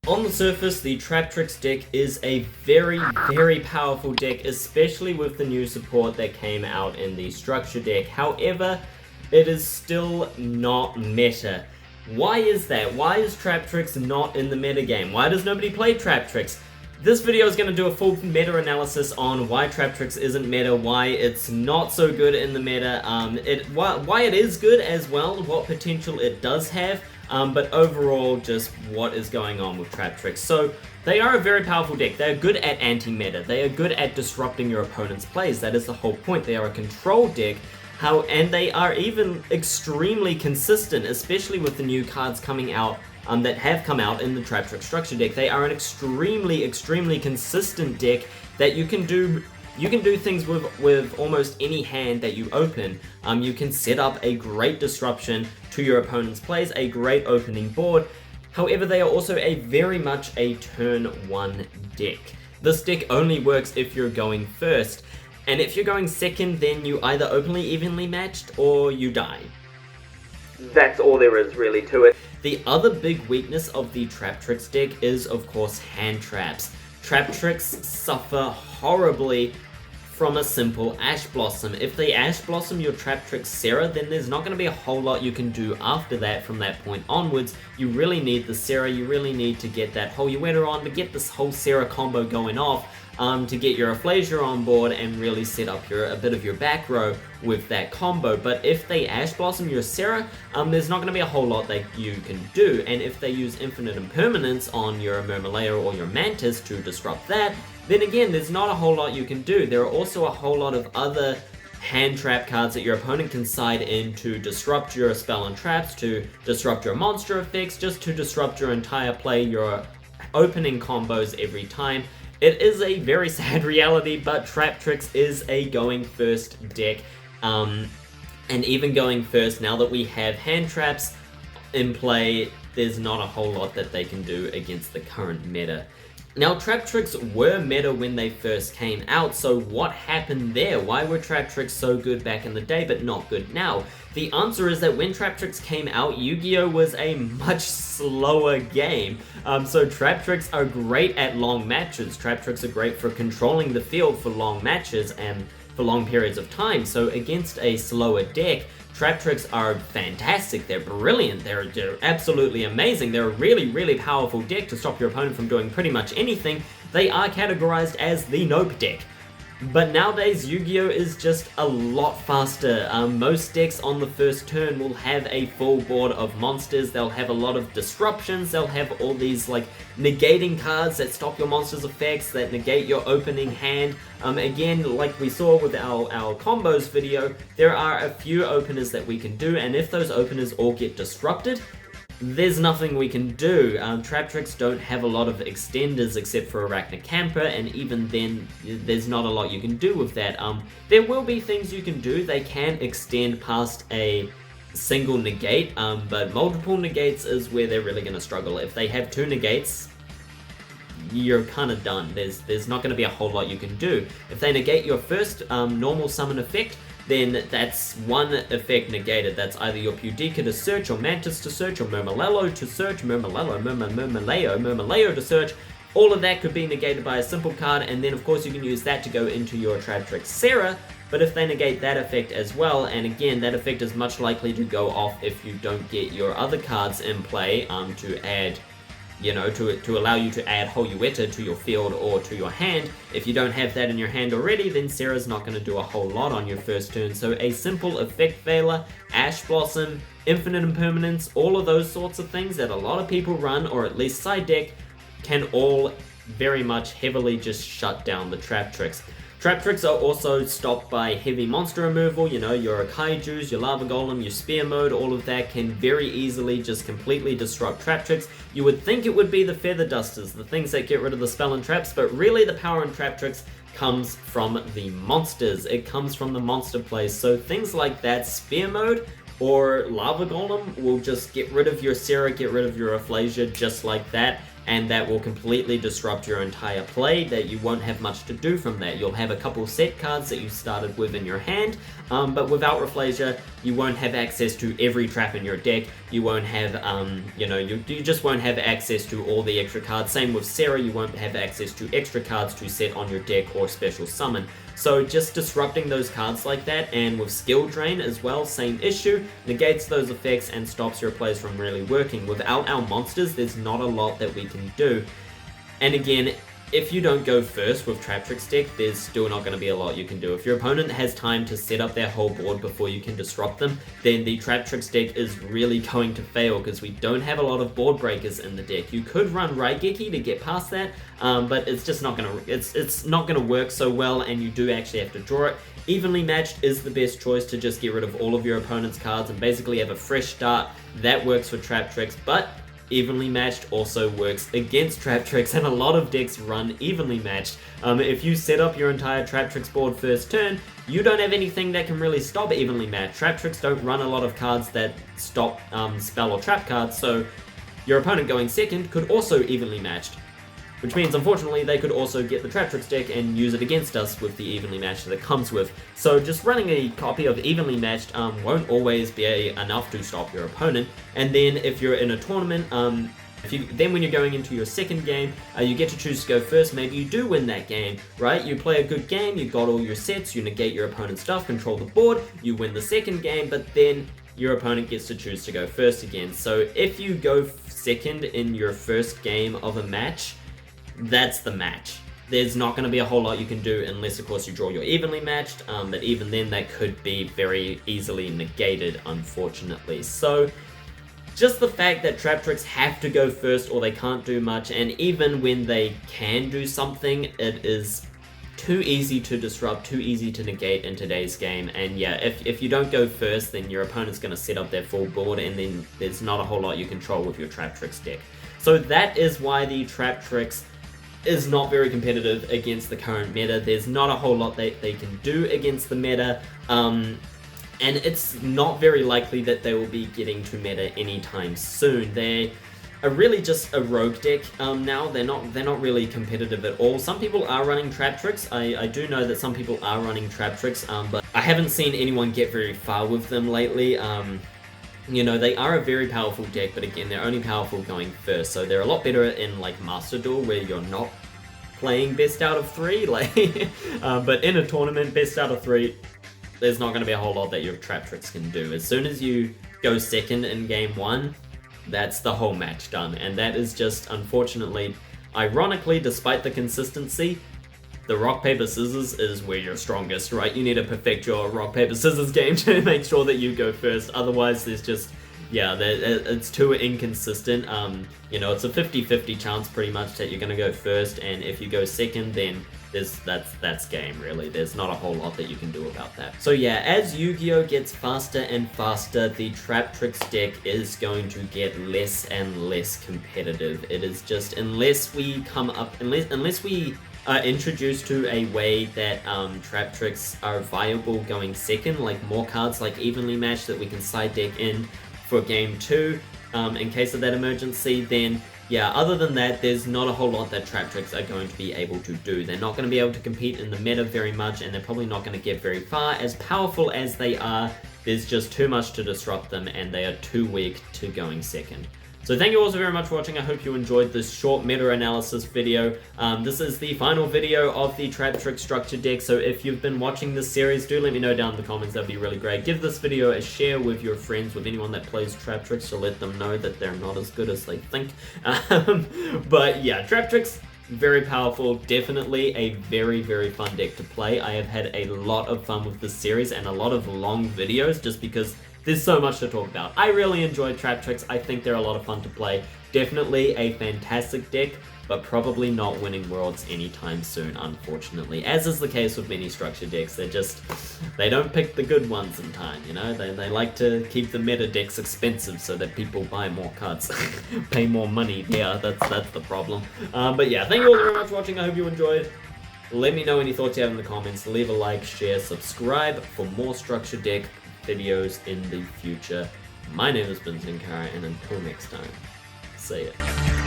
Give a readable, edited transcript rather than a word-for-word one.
On the surface, the Traptrix deck is a very, very powerful deck, especially with the new support that came out in the Structure Deck. However, it is still not meta. Why is that? Why is Traptrix not in the meta game? Why does nobody play Traptrix? This video is going to do a full meta analysis on why Traptrix isn't meta, why it's not so good in the meta, why it is good as well, what potential it does have, but overall just what is going on with Traptrix. So they are a very powerful deck. They are good at anti-meta. They are good at disrupting your opponent's plays. That is the whole point. They are a control deck. And they are even extremely consistent, especially with the new cards coming out that have come out in the Traptrix Structure Deck. They are an extremely consistent deck that you can do things with almost any hand that you open. You can set up a great disruption to your opponent's plays, a great opening board. However, they are also very much a turn 1 deck. This deck only works if you're going first, and if you're going second, then you either openly evenly matched or you die. That's all there is really to it. The other big weakness of the Traptrix deck is, of course, hand traps. Traptrix suffer horribly from a simple Ash Blossom. If they Ash Blossom your Traptrix Serra, then there's not going to be a whole lot you can do after that from that point onwards. You really need the Serra, you really need to get that Holueta on to get this whole Serra combo going off, to get your Afflasia on board and really set up a bit of your back row with that combo. But if they Ash Blossom your Serra, there's not going to be a whole lot that you can do. And if they use Infinite Impermanence on your Murmileo or your Mantis to disrupt that, then again, there's not a whole lot you can do. There are also a whole lot of other hand trap cards that your opponent can side in to disrupt your spell and traps, to disrupt your monster effects, just to disrupt your entire play, your opening combos every time. It is a very sad reality, but Traptrix is a going first deck. And even going first, now that we have hand traps in play, there's not a whole lot that they can do against the current meta. Now, Traptrix were meta when they first came out, so what happened there? Why were Traptrix so good back in the day but not good now? The answer is that when Traptrix came out, Yu-Gi-Oh! Was a much slower game. So Traptrix are great at long matches. Traptrix are great for controlling the field for long matches and for long periods of time. So against a slower deck, Traptrix are fantastic, they're brilliant, they're absolutely amazing, they're a really powerful deck to stop your opponent from doing pretty much anything. They are categorized as the Nope deck. But nowadays, Yu-Gi-Oh! Is just a lot faster. Most decks on the first turn will have a full board of monsters, they'll have a lot of disruptions, they'll have all these like negating cards that stop your monster's effects, that negate your opening hand. Again, like we saw with our combos video, there are a few openers that we can do, and if those openers all get disrupted, there's nothing we can do. Traptrix don't have a lot of extenders except for Arachnicampa, and even then, there's not a lot you can do with that. There will be things you can do. They can extend past a single negate, but multiple negates is where they're really going to struggle. If they have 2 negates, you're kind of done. There's not going to be a whole lot you can do. If they negate your first normal summon effect, then that's one effect negated. That's either your Pudica to search, or Mantis to search, or Murmileo to search, Murmileo to search. All of that could be negated by a simple card, and then of course you can use that to go into your Traptrix Serra. But if they negate that effect as well, and again, that effect is much likely to go off if you don't get your other cards in play to add, to allow you to add Holueta to your field or to your hand. If you don't have that in your hand already, then Serra's not going to do a whole lot on your first turn. So a simple effect Veiler, Ash Blossom, Infinite Impermanence, all of those sorts of things that a lot of people run, or at least side deck, can all very much heavily just shut down the Traptrix. Traptrix are also stopped by heavy monster removal, your Kaijus, your Lava Golem, your Spear Mode, all of that can very easily just completely disrupt Traptrix. You would think it would be the Feather Dusters, the things that get rid of the spell and traps, but really the power in Traptrix comes from the monsters. It comes from the monster plays, so things like that, Spear Mode or Lava Golem will just get rid of your Serra, get rid of your Afflasia just like that, and that will completely disrupt your entire play, that you won't have much to do from that. You'll have a couple set cards that you started with in your hand, but without Afflasia, you won't have access to every trap in your deck. you won't have, you just won't have access to all the extra cards. Same with Sarah, you won't have access to extra cards to set on your deck or special summon. So just disrupting those cards like that, and with skill drain as well, same issue, negates those effects and stops your plays from really working. Without our monsters, there's not a lot that we can do. And again, if you don't go first with Traptrix deck, there's still not going to be a lot you can do. If your opponent has time to set up their whole board before you can disrupt them, then the Traptrix deck is really going to fail, because we don't have a lot of board breakers in the deck. You could run Raigeki to get past that, but it's just not going to it's not going to work so well, and you do actually have to draw it. Evenly matched is the best choice to just get rid of all of your opponent's cards and basically have a fresh start. That works for Traptrix, but evenly matched also works against Traptrix, and a lot of decks run evenly matched. If you set up your entire Traptrix board first turn, you don't have anything that can really stop evenly matched. Traptrix don't run a lot of cards that stop spell or trap cards, so your opponent going second could also evenly matched. Which means, unfortunately, they could also get the Traptrix deck and use it against us with the evenly matched that it comes with. So just running a copy of evenly matched won't always be enough to stop your opponent. And then if you're in a tournament, then when you're going into your second game, you get to choose to go first. Maybe you do win that game, right? You play a good game, you got all your sets, you negate your opponent's stuff, control the board, you win the second game, but then your opponent gets to choose to go first again. So if you go second in your first game of a match, that's the match. There's not going to be a whole lot you can do unless, of course, you draw your evenly matched, but even then that could be very easily negated, unfortunately. So just the fact that Traptrix have to go first or they can't do much, and even when they can do something, it is too easy to disrupt, too easy to negate in today's game. And yeah, if you don't go first, then your opponent's going to set up their full board, and then there's not a whole lot you control with your Traptrix deck. So that is why the Traptrix is not very competitive against the current meta. There's not a whole lot they can do against the meta, and it's not very likely that they will be getting to meta anytime soon. They are really just a rogue deck now. They're not really competitive at all. Some people are running Traptrix. I do know that some people are running Traptrix, but I haven't seen anyone get very far with them lately. You know, they are a very powerful deck, but again, they're only powerful going first, so they're a lot better in, like, Master Duel, where you're not playing best out of 3, like, but in a tournament, best out of 3, there's not going to be a whole lot that your Traptrix can do. As soon as you go second in game 1, that's the whole match done, and that is just, unfortunately, ironically, despite the consistency, the rock, paper, scissors is where you're strongest, right? You need to perfect your rock, paper, scissors game to make sure that you go first. Otherwise, there's just, yeah, it's too inconsistent. You know, it's a 50-50 chance pretty much that you're going to go first, and if you go second, then that's game, really. There's not a whole lot that you can do about that. So yeah, as Yu-Gi-Oh gets faster and faster, the Traptrix deck is going to get less and less competitive. It is just, unless we are introduced to a way that Traptrix are viable going second, like more cards like evenly matched that we can side deck in for game 2 in case of that emergency, then yeah, other than that, there's not a whole lot that Traptrix are going to be able to do. They're not going to be able to compete in the meta very much, and they're probably not going to get very far. As powerful as they are, there's just too much to disrupt them, and they are too weak to going second. So thank you all so very much for watching. I hope you enjoyed this short meta analysis video. This is the final video of the Traptrix Structure Deck, so if you've been watching this series, do let me know down in the comments. That'd be really great. Give this video a share with your friends, with anyone that plays Traptrix, to let them know that they're not as good as they think. But yeah, Traptrix, very powerful, definitely a very, very fun deck to play. I have had a lot of fun with this series and a lot of long videos just because there's so much to talk about. I really enjoyed Traptrix. I think they're a lot of fun to play. Definitely a fantastic deck, but probably not winning Worlds anytime soon, unfortunately. As is the case with many structure decks. They don't pick the good ones in time, you know? They like to keep the meta decks expensive so that people buy more cards, pay more money. Yeah, that's the problem. But yeah, thank you all very much for watching. I hope you enjoyed. Let me know any thoughts you have in the comments. Leave a like, share, subscribe for more structure deck videos in the future. My name has been Senkara, and until next time, see ya.